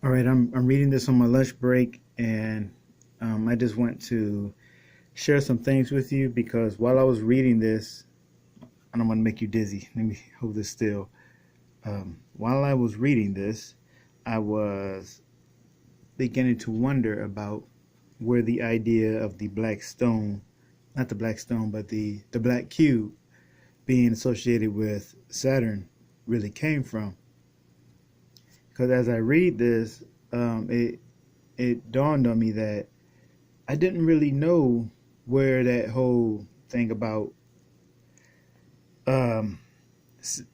All right, I'm reading this on my lunch break, and I just want to share some things with you because while I was reading this, I don't want to make you dizzy. Let me hold this still. While I was reading this, I was beginning to wonder about where the idea of the black stone, not the black stone, but the black cube being associated with Saturn really came from. Because as I read this, it dawned on me that I didn't really know where that whole thing about um,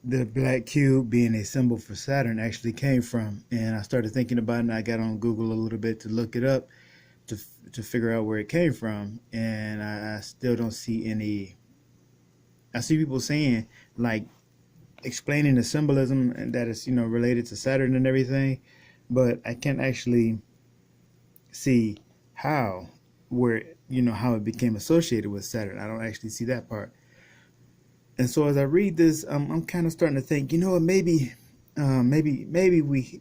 the black cube being a symbol for Saturn actually came from. And I started thinking about it, and I got on Google a little bit to look it up to figure out where it came from. And I still don't see any. I see people saying, like, explaining the symbolism and that it's related to Saturn and everything, but I can't actually see how where how it became associated with Saturn. I don't actually see that part. And so as I read this, I'm kind of starting to think, what, maybe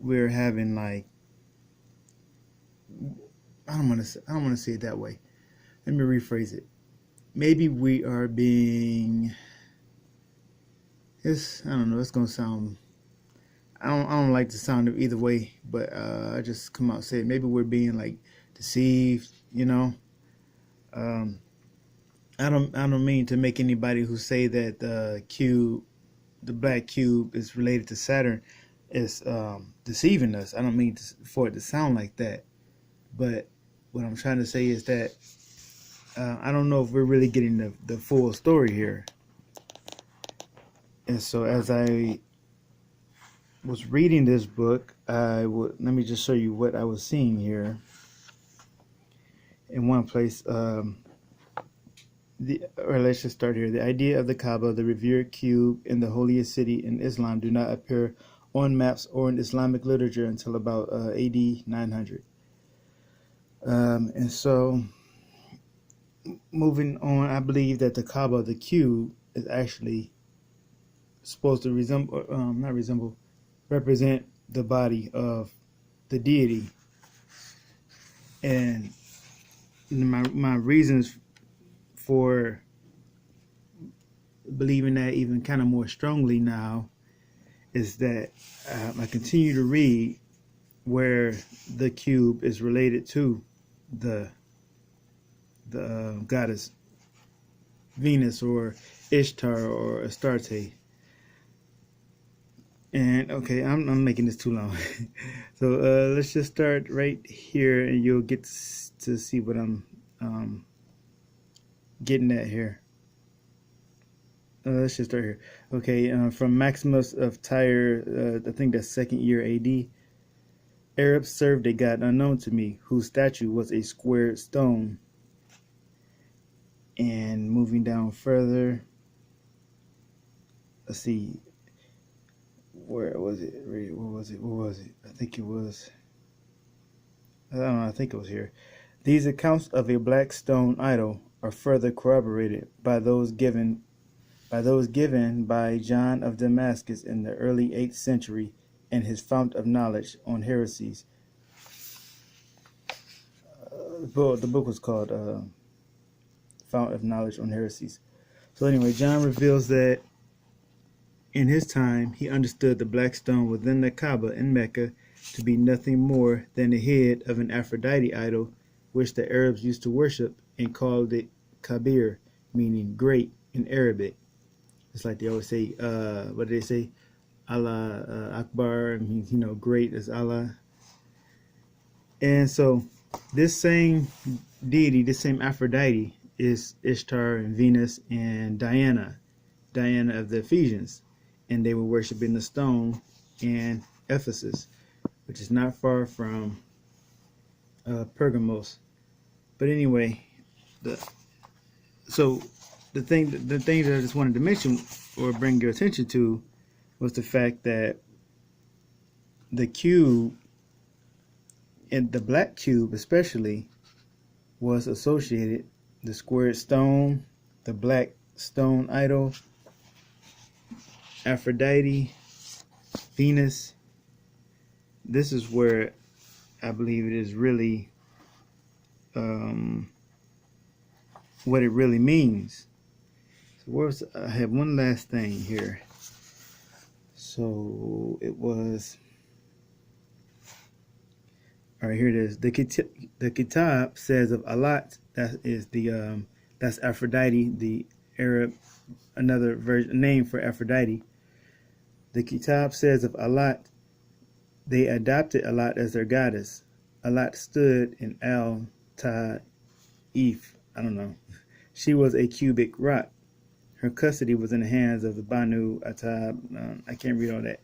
we're having, like, I don't want to say it that way. Let me rephrase it. Maybe we are being, I don't know, it's gonna sound, I don't like to sound it either way, but I just come out and say it. Maybe we're being, like, deceived, Um, I don't mean to make anybody who say that the black cube is related to Saturn is deceiving us. I don't mean for it to sound like that. But what I'm trying to say is that I don't know if we're really getting the full story here. And so as I was reading this book, let me just show you what I was seeing here. In one place, let's just start here. The idea of the Kaaba, the revered cube in the holiest city in Islam, do not appear on maps or in Islamic literature until about AD 900. And so, moving on, I believe that the Kaaba, the cube, is actually supposed to represent the body of the deity. And my reasons for believing that even kind of more strongly now is that I continue to read where the cube is related to the goddess Venus or Ishtar or Astarte. And okay, I'm making this too long. So let's just start right here, and you'll get to see what I'm getting at here. Let's just start here. Okay, from Maximus of Tyre, I think that's 2nd year AD. Arabs served a god unknown to me, whose statue was a squared stone. And moving down further, let's see, where was it? What was it? I think it was, I don't know, I think it was here. These accounts of a black stone idol are further corroborated by those given by John of Damascus in the early 8th century in his Fount of Knowledge on Heresies. The book was called Fount of Knowledge on Heresies. So anyway, John reveals that in his time he understood the black stone within the Kaaba in Mecca to be nothing more than the head of an Aphrodite idol, which the Arabs used to worship and called it Kabir, meaning great in Arabic. It's like they always say, what do they say? Allah Akbar, means, great as Allah. And so this same deity, this same Aphrodite, is Ishtar and Venus and Diana of the Ephesians. And they were worshiping the stone in Ephesus, which is not far from Pergamos. But anyway, the thing that I just wanted to mention or bring your attention to was the fact that the cube, and the black cube especially, was associated, the squared stone, the black stone idol, Aphrodite, Venus. This is where I believe it is really what it really means. So I have one last thing here. So it was, all right, here it is. The Kitab says of Allat, that is that's Aphrodite, the Arab, another name for Aphrodite. The Kitab says of Allat, they adopted Allat as their goddess. Allat stood in Al-Ta'if. I don't know. She was a cubic rock. Her custody was in the hands of the Banu Atab. I can't read all that.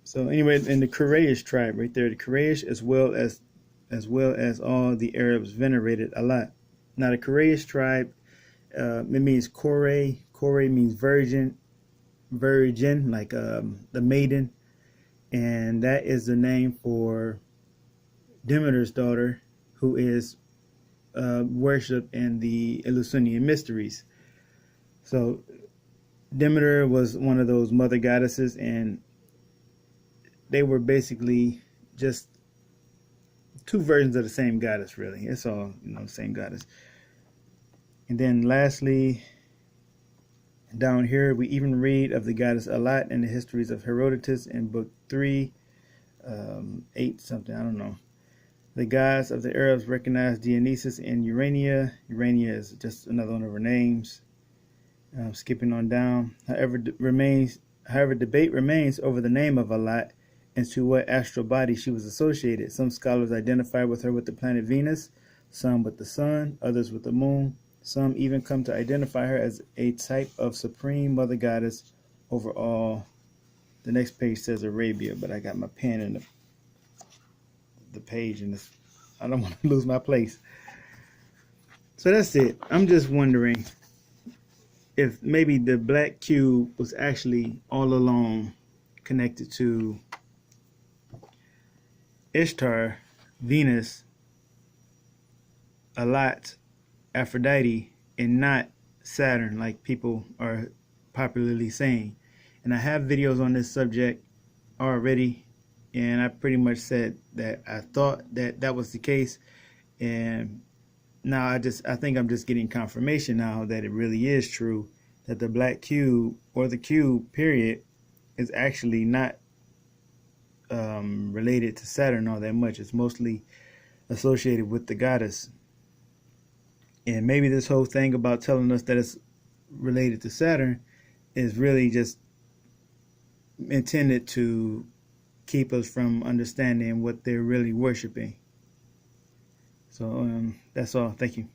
So anyway, in the Quraysh tribe, right there, the Quraysh as well as all the Arabs venerated Allat. Now the Quraysh tribe, it means Kore. Kore means virgin, like the maiden, and that is the name for Demeter's daughter, who is worshipped in the Eleusinian mysteries. So Demeter was one of those mother goddesses, and they were basically just two versions of the same goddess, really. It's all, same goddess. And then lastly, down here, we even read of the goddess Allat in the histories of Herodotus in book 3, 8 something, I don't know. The gods of the Arabs recognized Dionysus and Urania. Urania is just another one of her names. Skipping on down. However, debate remains over the name of Allat and to what astral body she was associated. Some scholars identify with her with the planet Venus, some with the sun, others with the moon. Some even come to identify her as a type of supreme mother goddess over all. The next page says Arabia, but I got my pen in the page, and I don't want to lose my place. So that's it. I'm just wondering if maybe the black cube was actually all along connected to Ishtar, Venus, Allat, Aphrodite, and not Saturn, like people are popularly saying. And I have videos on this subject already, and I pretty much said that I thought that was the case, and now I think I'm just getting confirmation now that it really is true, that the black cube, or the cube period, is actually not related to Saturn all that much. It's mostly associated with the goddess. And maybe this whole thing about telling us that it's related to Saturn is really just intended to keep us from understanding what they're really worshiping. So that's all. Thank you.